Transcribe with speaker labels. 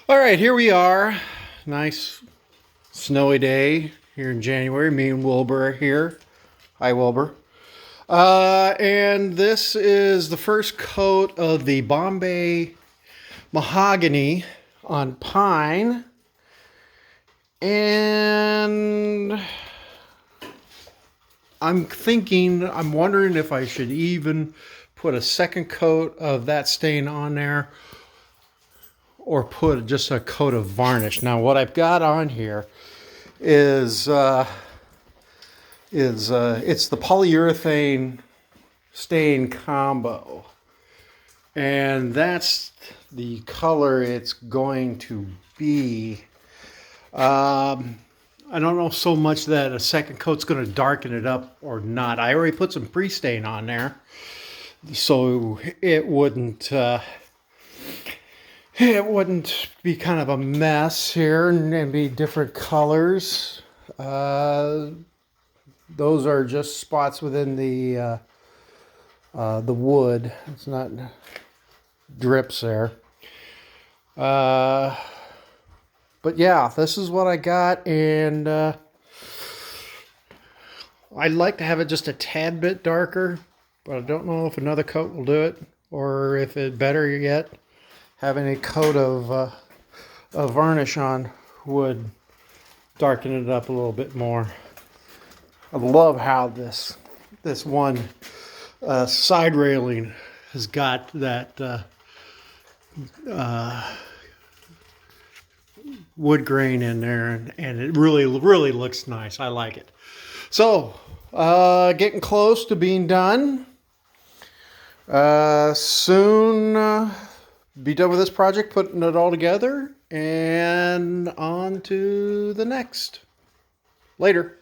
Speaker 1: All right, here we are. Nice snowy day here in January. Me and Wilbur are here. Hi, Wilbur. And this is the first coat of the Bombay mahogany on pine. And I'm wondering if I should even put a second coat of that stain on there or put just a coat of varnish. Now, what I've got on here is it's the polyurethane stain combo, and that's the color it's going to be. I don't know so much that a second coat's going to darken it up or not. I already put some pre-stain on there, so it wouldn't be kind of a mess here and be different colors. Those are just spots within the wood. It's not drips there. But yeah, this is what I got, and I'd like to have it just a tad bit darker, but I don't know if another coat will do it, or if it better yet, having a coat of varnish on would darken it up a little bit more. I love how this one side railing has got that wood grain in there, and it really looks nice. I like it. So getting close to being done. Soon be done with this project, putting it all together, and on to the next. Later.